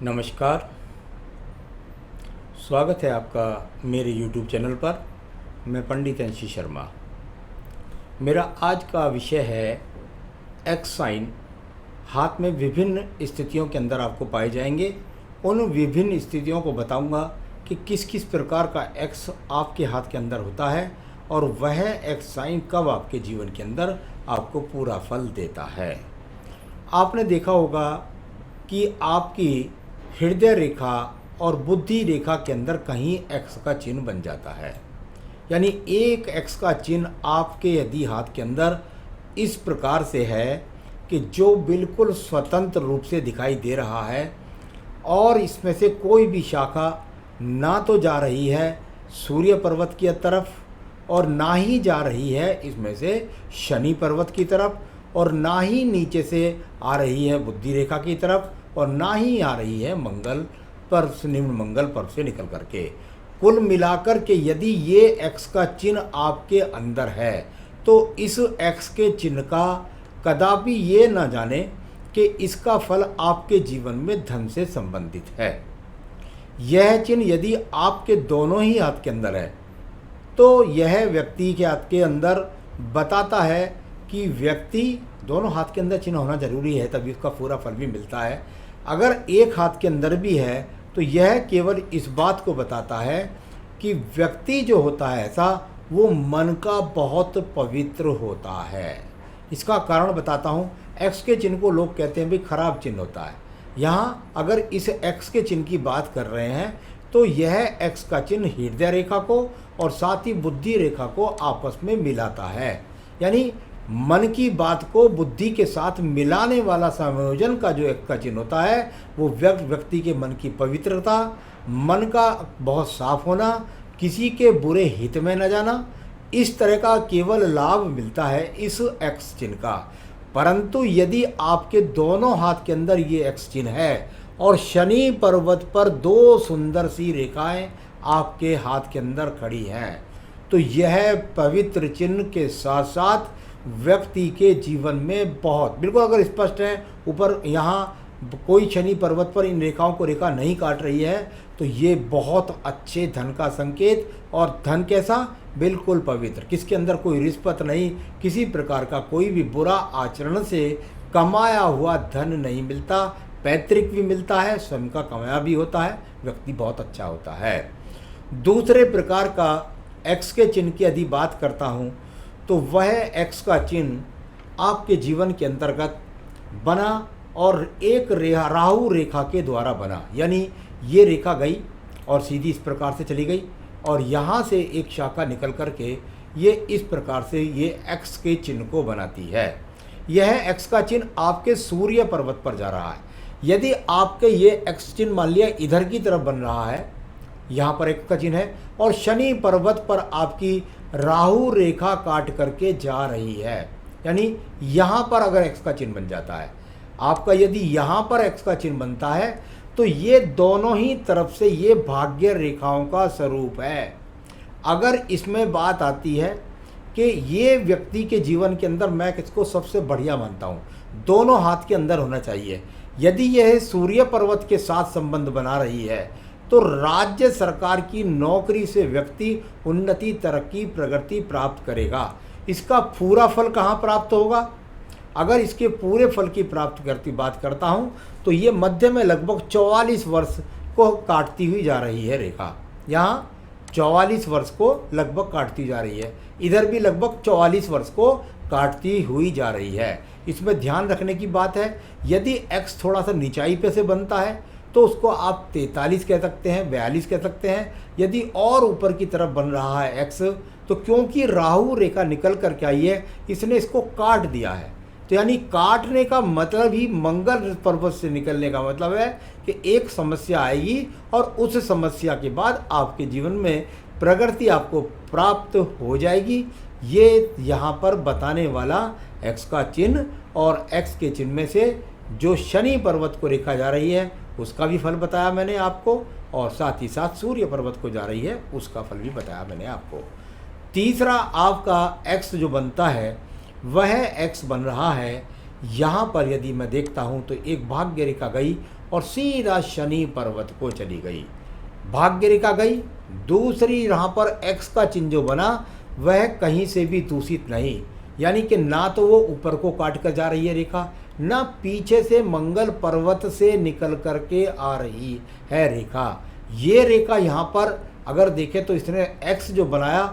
नमस्कार। स्वागत है आपका मेरे YouTube चैनल पर। मैं पंडित एन सी शर्मा। मेरा आज का विषय है एक्स साइन। हाथ में विभिन्न स्थितियों के अंदर आपको पाए जाएंगे। उन विभिन्न स्थितियों को बताऊंगा कि किस किस प्रकार का एक्स आपके हाथ के अंदर होता है और वह एक्स साइन कब आपके जीवन के अंदर आपको पूरा फल देता है। आपने देखा होगा कि आपकी हृदय रेखा और बुद्धि रेखा के अंदर कहीं एक्स का चिन्ह बन जाता है। यानी एक एक्स का चिन्ह आपके यदि हाथ के अंदर इस प्रकार से है कि जो बिल्कुल स्वतंत्र रूप से दिखाई दे रहा है और इसमें से कोई भी शाखा ना तो जा रही है सूर्य पर्वत की तरफ और ना ही जा रही है इसमें से शनि पर्वत की तरफ और ना ही नीचे से आ रही है बुद्धि रेखा की तरफ और ना ही आ रही है मंगल पर्व से, निम्न मंगल पर्व से निकल करके। कुल मिलाकर के यदि ये एक्स का चिन्ह आपके अंदर है तो इस एक्स के चिन्ह का कदापि ये ना जाने कि इसका फल आपके जीवन में धन से संबंधित है। यह चिन्ह यदि आपके दोनों ही हाथ के अंदर है तो यह व्यक्ति के हाथ के अंदर बताता है कि व्यक्ति दोनों हाथ के अंदर चिन्ह होना जरूरी है, तभी उसका पूरा फल भी मिलता है। अगर एक हाथ के अंदर भी है तो यह केवल इस बात को बताता है कि व्यक्ति जो होता है ऐसा वो मन का बहुत पवित्र होता है। इसका कारण बताता हूँ। एक्स के चिन्ह को लोग कहते हैं भी खराब चिन्ह होता है। यहाँ अगर इस एक्स के चिन्ह की बात कर रहे हैं तो यह एक्स का चिन्ह हृदय रेखा को और साथ ही बुद्धि रेखा को आपस में मिलाता है। यानी मन की बात को बुद्धि के साथ मिलाने वाला संयोजन का जो एक का चिन्ह होता है वो व्यक्ति के मन की पवित्रता, मन का बहुत साफ होना, किसी के बुरे हित में न जाना, इस तरह का केवल लाभ मिलता है इस एक्स चिन्ह का। परंतु यदि आपके दोनों हाथ के अंदर ये एक्स चिन्ह है और शनि पर्वत पर दो सुंदर सी रेखाएं आपके हाथ के अंदर खड़ी हैं तो यह पवित्र चिन्ह के साथ साथ व्यक्ति के जीवन में बहुत बिल्कुल अगर स्पष्ट है, ऊपर यहाँ कोई शनि पर्वत पर इन रेखाओं को रेखा नहीं काट रही है तो ये बहुत अच्छे धन का संकेत। और धन कैसा? बिल्कुल पवित्र, किसके अंदर कोई रिश्वत नहीं, किसी प्रकार का कोई भी बुरा आचरण से कमाया हुआ धन नहीं मिलता। पैतृक भी मिलता है, स्वयं का कमाया भी होता है, व्यक्ति बहुत अच्छा होता है। दूसरे प्रकार का एक्स के चिन्ह की यदि बात करता हूँ तो वह एक्स का चिन्ह आपके जीवन के अंतर्गत बना और एक राहु रेखा के द्वारा बना। यानी ये रेखा गई और सीधी इस प्रकार से चली गई और यहाँ से एक शाखा निकल करके ये इस प्रकार से ये एक्स के चिन्ह को बनाती है। यह एक्स का चिन्ह आपके सूर्य पर्वत पर जा रहा है। यदि आपके ये एक्स चिन्ह मान लिया इधर की तरफ बन रहा है, यहाँ पर एक का चिन्ह है और शनि पर्वत पर आपकी राहु रेखा काट करके जा रही है, यानी यहाँ पर अगर एक्स का चिन्ह बन जाता है आपका, यदि यहाँ पर एक्स का चिन्ह बनता है तो ये दोनों ही तरफ से ये भाग्य रेखाओं का स्वरूप है। अगर इसमें बात आती है कि ये व्यक्ति के जीवन के अंदर मैं किसको सबसे बढ़िया मानता हूँ, दोनों हाथ के अंदर होना चाहिए। यदि यह सूर्य पर्वत के साथ संबंध बना रही है तो राज्य सरकार की नौकरी से व्यक्ति उन्नति, तरक्की, प्रगति प्राप्त करेगा। इसका पूरा फल कहाँ प्राप्त होगा? अगर इसके पूरे फल की प्राप्त करती बात करता हूँ तो ये मध्य में लगभग 44 वर्ष को काटती हुई जा रही है रेखा। यहाँ 44 वर्ष को लगभग काटती जा रही है, इधर भी लगभग 44 वर्ष को काटती हुई जा रही है। इसमें ध्यान रखने की बात है, यदि एक्स थोड़ा सा निचाई पे से बनता है तो उसको आप 43 कह सकते हैं, 42 कह सकते हैं। यदि और ऊपर की तरफ बन रहा है एक्स तो क्योंकि राहु रेखा निकल करके आई है इसने इसको काट दिया है। तो यानी काटने का मतलब ही मंगल पर्वत से निकलने का मतलब है कि एक समस्या आएगी और उस समस्या के बाद आपके जीवन में प्रगति आपको प्राप्त हो जाएगी। ये यहाँ पर बताने वाला एक्स का चिन्ह और एक्स के चिन्ह में से जो शनि पर्वत को रेखा जा रही है उसका भी फल बताया मैंने आपको और साथ ही साथ सूर्य पर्वत को जा रही है उसका फल भी बताया मैंने आपको। तीसरा आपका एक्स जो बनता है वह एक्स बन रहा है यहाँ पर यदि मैं देखता हूँ तो एक भाग्य रेखा गई और सीधा शनि पर्वत को चली गई। भाग्य रेखा गई। दूसरी यहाँ पर एक्स का चिन्ह जो बना वह कहीं से भी दूषित नहीं, यानी कि ना तो वो ऊपर को काट कर जा रही है रेखा, ना पीछे से मंगल पर्वत से निकल कर के आ रही है रेखा। ये रेखा यहाँ पर अगर देखें तो इसने एक्स जो बनाया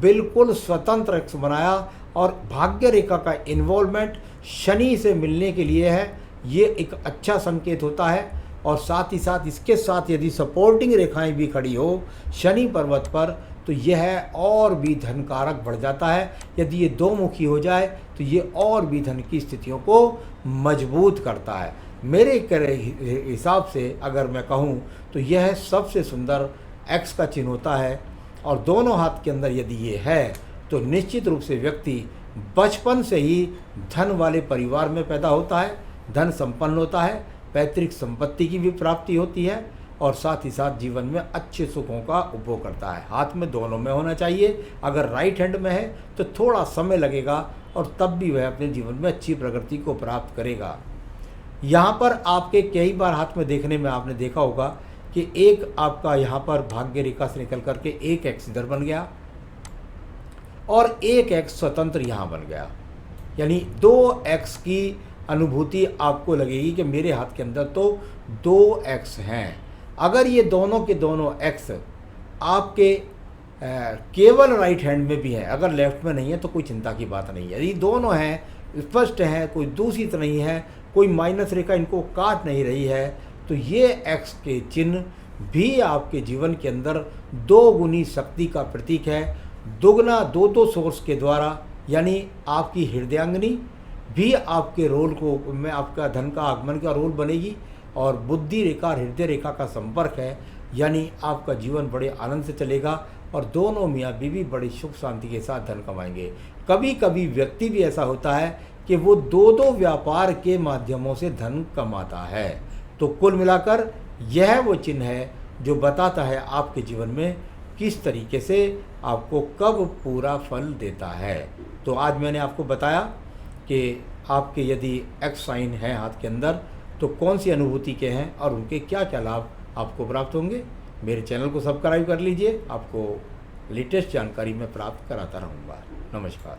बिल्कुल स्वतंत्र एक्स बनाया, और भाग्य रेखा का इन्वॉल्वमेंट शनि से मिलने के लिए है। ये एक अच्छा संकेत होता है। और साथ ही साथ इसके साथ यदि सपोर्टिंग रेखाएं भी खड़ी हो शनि पर्वत पर तो यह और भी धन कारक बढ़ जाता है। यदि ये दो मुखी हो जाए तो ये और भी धन की स्थितियों को मजबूत करता है। मेरे हिसाब से अगर मैं कहूँ तो यह सबसे सुंदर एक्स का चिन्ह होता है। और दोनों हाथ के अंदर यदि ये है तो निश्चित रूप से व्यक्ति बचपन से ही धन वाले परिवार में पैदा होता है, धन संपन्न होता है, पैतृक संपत्ति की भी प्राप्ति होती है, और साथ ही साथ जीवन में अच्छे सुखों का उपभोग करता है। हाथ में दोनों में होना चाहिए। अगर राइट हैंड में है तो थोड़ा समय लगेगा और तब भी वह अपने जीवन में अच्छी प्रगति को प्राप्त करेगा। यहाँ पर आपके कई बार हाथ में देखने में आपने देखा होगा कि एक आपका यहाँ पर भाग्य रेखा से निकल करके एक एक्स इधर बन गया और एक एक्स स्वतंत्र यहाँ बन गया, यानी दो एक्स की अनुभूति आपको लगेगी कि मेरे हाथ के अंदर तो दो एक्स हैं। अगर ये दोनों के दोनों एक्स आपके केवल राइट हैंड में भी हैं, अगर लेफ्ट में नहीं है तो कोई चिंता की बात नहीं है। यदि दोनों हैं, स्पष्ट हैं, कोई दूषित नहीं है, कोई माइनस रेखा इनको काट नहीं रही है, तो ये एक्स के चिन्ह भी आपके जीवन के अंदर दो गुनी शक्ति का प्रतीक है। दुगना दो सोर्स के द्वारा, यानी आपकी हृदयांगनी भी आपके रोल को में आपका धन का आगमन का रोल बनेगी, और बुद्धि रेखा और हृदय रेखा का संपर्क है, यानी आपका जीवन बड़े आनंद से चलेगा और दोनों मियाँ बीवी बड़ी सुख शांति के साथ धन कमाएंगे। कभी कभी व्यक्ति भी ऐसा होता है कि वो दो व्यापार के माध्यमों से धन कमाता है। तो कुल मिलाकर यह वो चिन्ह है जो बताता है आपके जीवन में किस तरीके से आपको कब पूरा फल देता है। तो आज मैंने आपको बताया कि आपके यदि एक्स साइन है हाथ के अंदर तो कौन सी अनुभूति के हैं और उनके क्या क्या लाभ आपको प्राप्त होंगे। मेरे चैनल को सब्सक्राइब कर लीजिए, आपको लेटेस्ट जानकारी मैं प्राप्त कराता रहूँगा। नमस्कार।